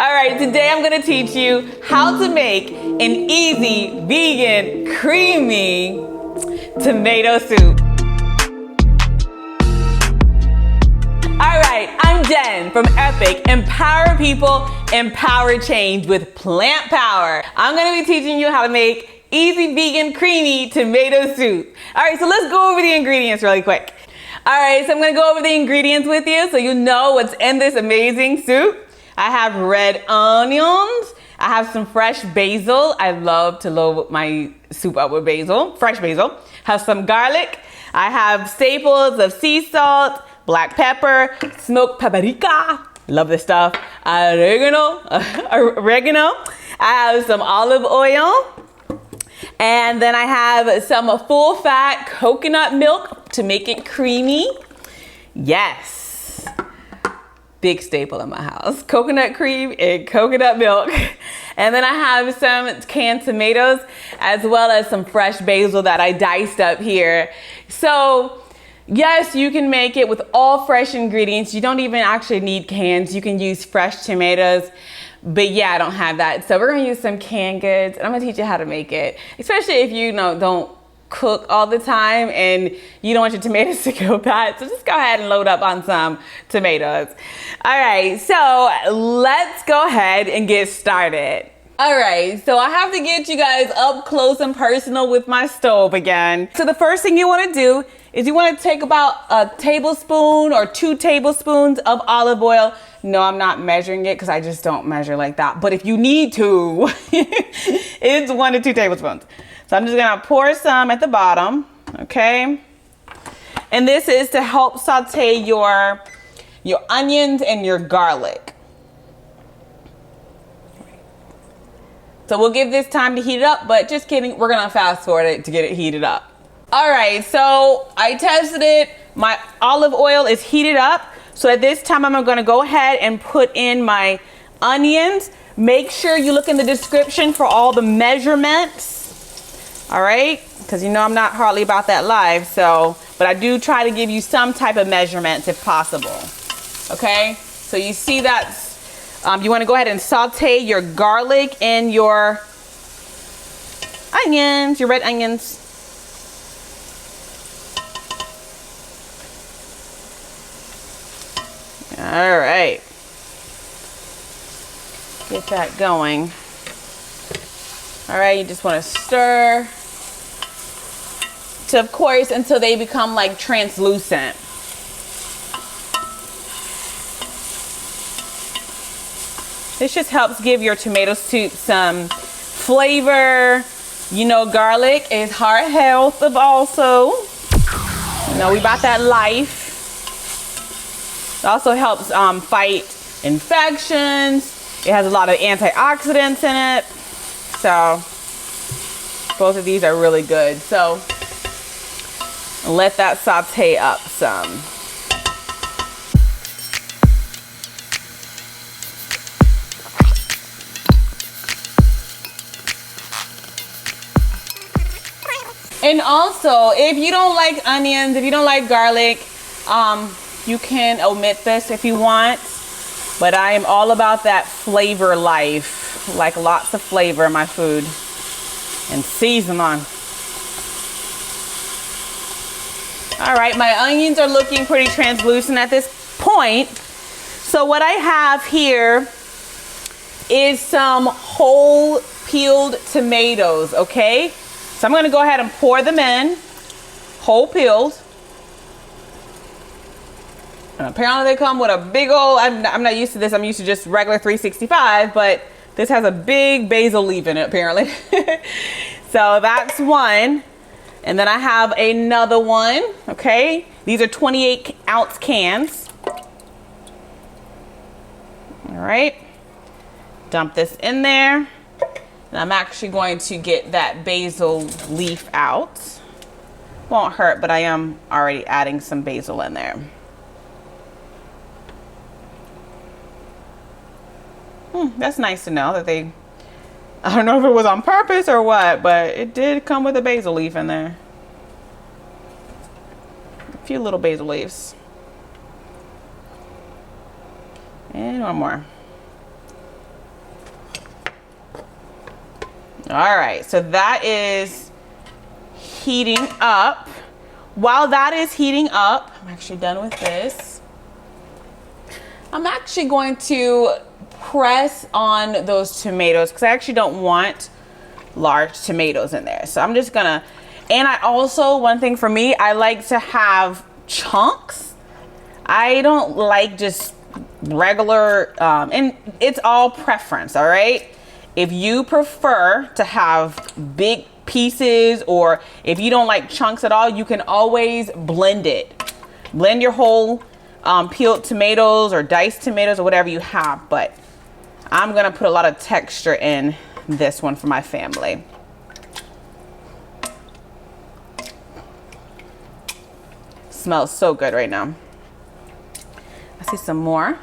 All right, today I'm gonna teach you how to make an easy, vegan, creamy tomato soup. All right, I'm Jen from Epic. Empower people, empower change with plant power. I'm gonna be teaching you how to make easy, vegan, creamy tomato soup. All right, so let's go over the ingredients really quick. All right, so I'm gonna go over the ingredients with you so you know what's in this amazing soup. I have red onions. I have some fresh basil. I love to load my soup up with basil, fresh basil. Have some garlic. I have staples of sea salt, black pepper, smoked paprika. Love this stuff. Oregano. I have some olive oil. And then I have some full fat coconut milk to make it creamy. Yes. Big staple in my house. Coconut cream and coconut milk. And then I have some canned tomatoes as well as some fresh basil that I diced up here. So yes, you can make it with all fresh ingredients. You don't even actually need cans. You can use fresh tomatoes. But yeah, I don't have that. So we're gonna use some canned goods and I'm gonna teach you how to make it. Especially if you don't cook all the time and you don't want your tomatoes to go bad. So just go ahead and load up on some tomatoes. All right, so let's go ahead and get started. All right, so I have to get you guys up close and personal with my stove again. So the first thing you wanna do is you wanna take about a tablespoon or 2 tablespoons of olive oil. No, I'm not measuring it because I just don't measure like that. But if you need to, it's 1 to 2 tablespoons. So I'm just gonna pour some at the bottom, okay? And this is to help saute your onions and your garlic. So we'll give this time to heat it up, but just kidding, we're gonna fast forward it to get it heated up. All right, so I tested it. My olive oil is heated up. So at this time, I'm gonna go ahead and put in my onions. Make sure you look in the description for all the measurements. All right, because you know I'm not hardly about that live, but I do try to give you some type of measurements if possible. Okay, so you see that you want to go ahead and saute your garlic and your onions, your red onions. All right, get that going. All right, you just want to stir to, of course, until they become like translucent. This just helps give your tomato soup some flavor. You know, garlic is heart health also. You know, we about that life. It also helps fight infections. It has a lot of antioxidants in it. So both of these are really good. So let that saute up some. And also, if you don't like onions, if you don't like garlic, you can omit this if you want. But I am all about that flavor life. Like lots of flavor in my food and season on. All right, my onions are looking pretty translucent at this point. So what I have here is some whole peeled tomatoes, okay? So I'm gonna go ahead and pour them in, whole peeled. And apparently they come with a big old, I'm not used to this, I'm used to just regular 365, but this has a big basil leaf in it, apparently. So that's one. And then I have another one, okay? These are 28-ounce cans. All right. Dump this in there. And I'm actually going to get that basil leaf out. Won't hurt, but I am already adding some basil in there. That's nice to know that they, I don't know if it was on purpose or what, but it did come with a basil leaf in there. A few little basil leaves. And one more. All right, so that is heating up. While that is heating up, I'm actually done with this. I'm actually going to press on those tomatoes because I actually don't want large tomatoes in there. So I'm just gonna, and I also, one thing for me, I like to have chunks. I don't like just regular, and it's all preference, all right? If you prefer to have big pieces, or if you don't like chunks at all, you can always blend it. Blend your whole peeled tomatoes or diced tomatoes or whatever you have, but I'm gonna put a lot of texture in this one for my family. Smells so good right now. I see some more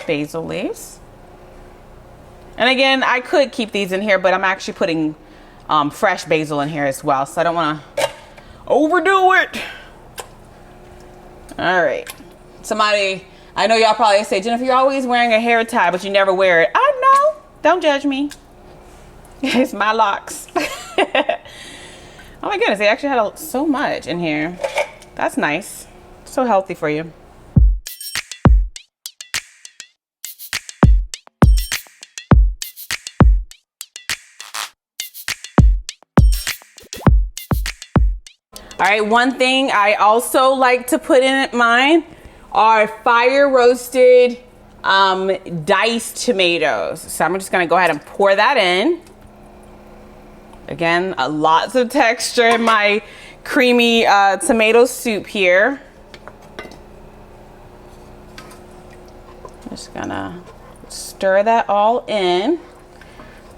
basil leaves. And again, I could keep these in here, but I'm actually putting fresh basil in here as well, so I don't want to overdo it. All right. Somebody, I know y'all probably say, Jennifer, you're always wearing a hair tie, but you never wear it. I know. Don't judge me. It's my locks. Oh my goodness, they actually had so much in here. That's nice. So healthy for you. All right, one thing I also like to put in mine are fire roasted diced tomatoes. So I'm just gonna go ahead and pour that in. Again, lots of texture in my creamy tomato soup here. Just gonna stir that all in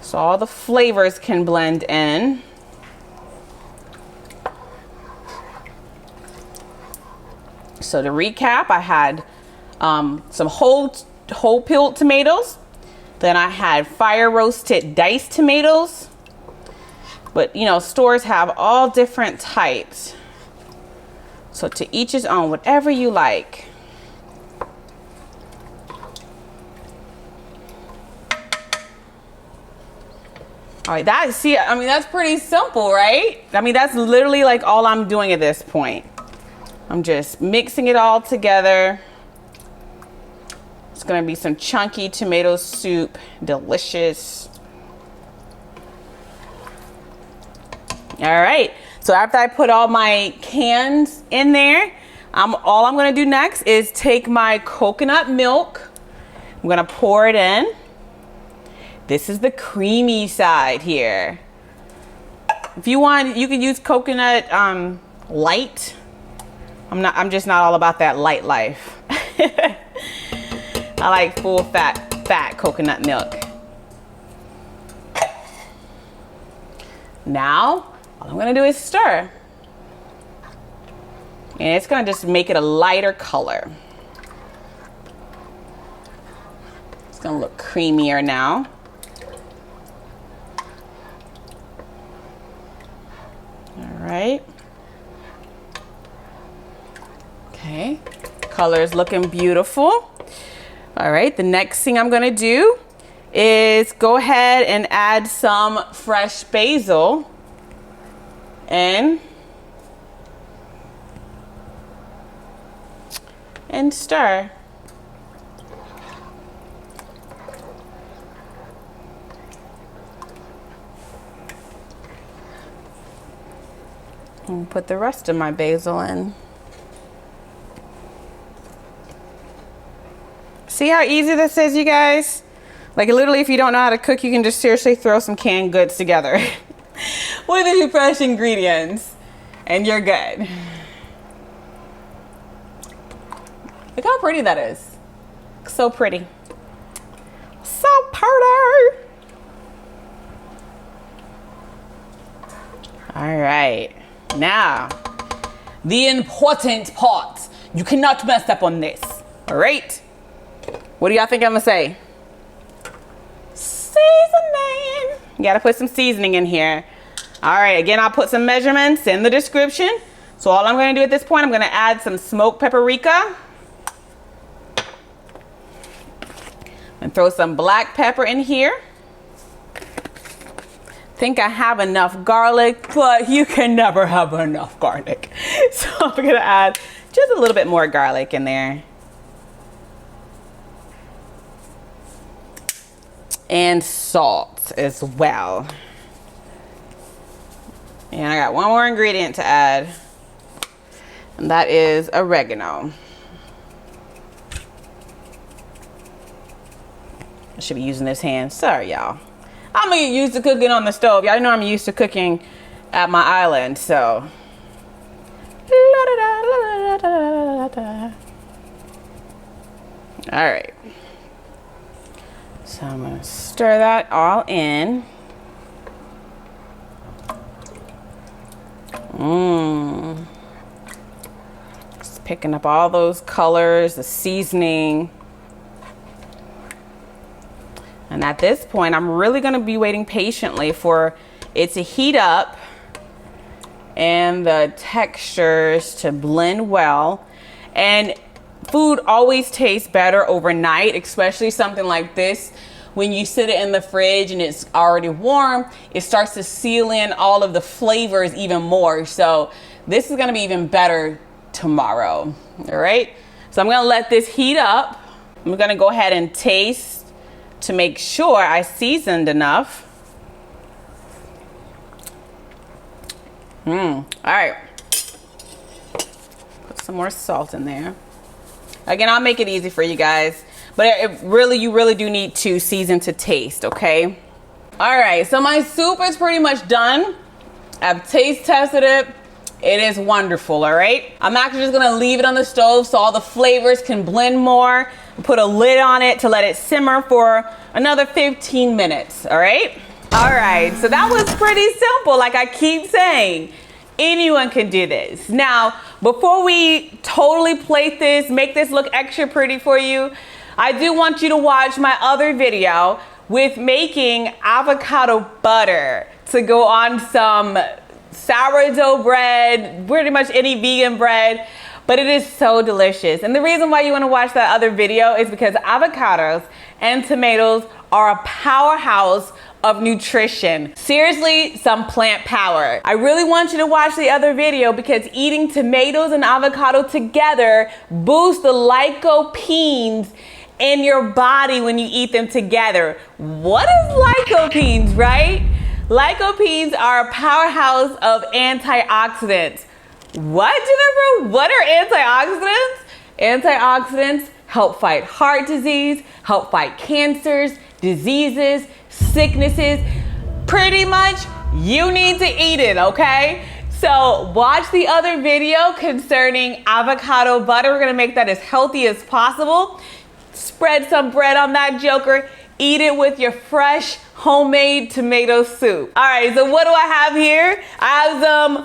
so all the flavors can blend in. So to recap, I had some whole peeled tomatoes. Then I had fire roasted diced tomatoes. But you know, stores have all different types. So to each his own, whatever you like. All right, I mean, that's pretty simple, right? I mean, that's literally like all I'm doing at this point. I'm just mixing it all together. It's gonna be some chunky tomato soup, delicious. All right, so after I put all my cans in there, all I'm gonna do next is take my coconut milk. I'm gonna pour it in. This is the creamy side here. If you want, you can use coconut light. I'm just not all about that light life. I like full fat coconut milk. Now, all I'm gonna do is stir. And it's gonna just make it a lighter color. It's gonna look creamier now. All right. Okay, color is looking beautiful. All right, the next thing I'm gonna do is go ahead and add some fresh basil in and stir. And put the rest of my basil in. See how easy this is, you guys? Like literally, if you don't know how to cook, you can just seriously throw some canned goods together with a few fresh ingredients and you're good. Look how pretty that is. So pretty. So pretty. All right, now the important part. You cannot mess up on this, all right? What do y'all think I'm gonna say? Seasoning. You gotta put some seasoning in here. All right, again, I'll put some measurements in the description. So all I'm gonna do at this point, I'm gonna add some smoked paprika. And throw some black pepper in here. think I have enough garlic, but you can never have enough garlic. So I'm gonna add just a little bit more garlic in there. And salt as well. And I got one more ingredient to add, and that is oregano. I should be using this hand. Sorry, y'all. I'm gonna get used to cooking on the stove. Y'all know I'm used to cooking at my island, so. All right. So I'm gonna stir that all in. Just picking up all those colors, the seasoning. And at this point, I'm really gonna be waiting patiently for it to heat up and the textures to blend well. And food always tastes better overnight, especially something like this. When you sit it in the fridge and it's already warm, it starts to seal in all of the flavors even more. So this is gonna be even better tomorrow, all right? So I'm gonna let this heat up. I'm gonna go ahead and taste to make sure I seasoned enough. All right. Put some more salt in there. Again, I'll make it easy for you guys, but you really do need to season to taste, okay? All right, so my soup is pretty much done. I've taste tested it. It is wonderful, all right? I'm actually just gonna leave it on the stove so all the flavors can blend more. Put a lid on it to let it simmer for another 15 minutes, all right? All right, so that was pretty simple. Like I keep saying, anyone can do this. Now, before we totally plate this, make this look extra pretty for you, I do want you to watch my other video with making avocado butter to go on some sourdough bread, pretty much any vegan bread, but it is so delicious. And the reason why you want to watch that other video is because avocados and tomatoes are a powerhouse of nutrition. Seriously, some plant power. I really want you to watch the other video because eating tomatoes and avocado together boosts the lycopenes in your body when you eat them together. What is lycopenes, right? Lycopenes are a powerhouse of antioxidants. What, Jennifer? What are antioxidants? Antioxidants help fight heart disease, help fight cancers, diseases, sicknesses. Pretty much, you need to eat it, okay? So watch the other video concerning avocado butter. We're gonna make that as healthy as possible. Spread some bread on that joker. Eat it with your fresh homemade tomato soup. All right, so what do I have here? I have some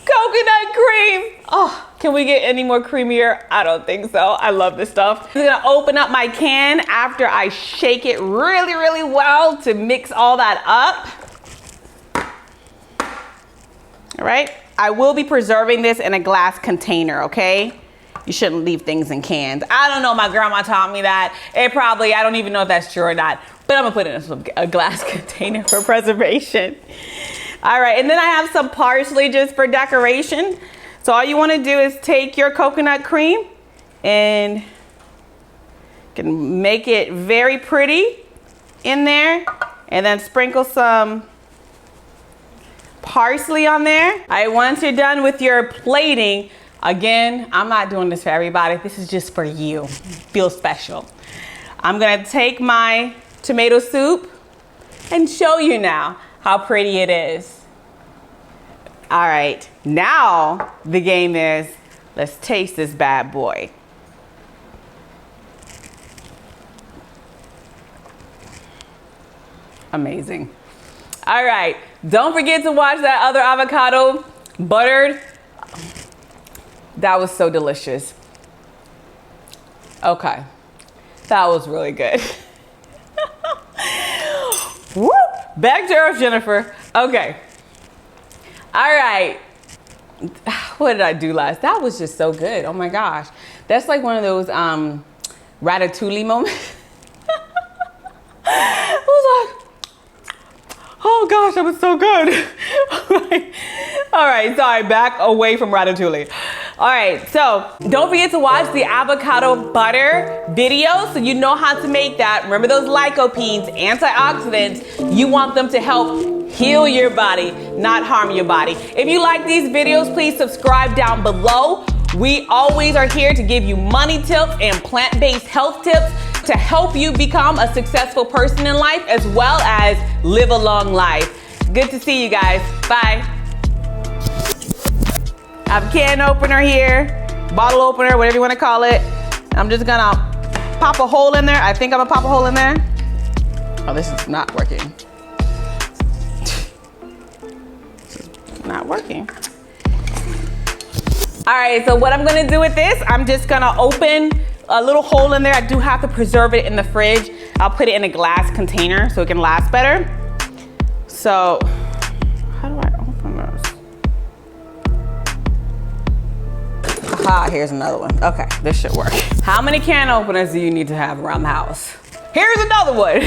coconut cream. Oh, can we get any more creamier? I don't think so. I love this stuff. I'm gonna open up my can after I shake it really well to mix all that up. All right, I will be preserving this in a glass container, okay? You shouldn't leave things in cans. I don't know, my grandma taught me that. It probably, I don't even know if that's true or not, but I'm gonna put it in a glass container for preservation. All right, and then I have some parsley just for decoration. So all you wanna do is take your coconut cream and can make it very pretty in there, and then sprinkle some parsley on there. All right, once you're done with your plating, again, I'm not doing this for everybody. This is just for you. Feel special. I'm gonna take my tomato soup and show you now how pretty it is. All right, now the game is, let's taste this bad boy. Amazing. All right, don't forget to watch that other avocado buttered. That was so delicious. Okay, that was really good. Woo! Back to earth, Jennifer. Okay. All right. What did I do last? That was just so good. Oh my gosh. That's like one of those ratatouille moments. I was like, oh gosh, that was so good. All right, sorry, back away from ratatouille. All right, so don't forget to watch the avocado butter video so you know how to make that. Remember those lycopenes, antioxidants, you want them to help heal your body, not harm your body. If you like these videos, please subscribe down below. We always are here to give you money tips and plant-based health tips to help you become a successful person in life as well as live a long life. Good to see you guys. Bye. I have a can opener here, bottle opener, whatever you want to call it. I'm just gonna pop a hole in there. I think I'm gonna pop a hole in there. Oh, this is not working. Not working. All right, so what I'm gonna do with this, I'm just gonna open a little hole in there. I do have to preserve it in the fridge. I'll put it in a glass container so it can last better. So, how do I open this? Aha, here's another one. Okay, this should work. How many can openers do you need to have around the house? Here's another one.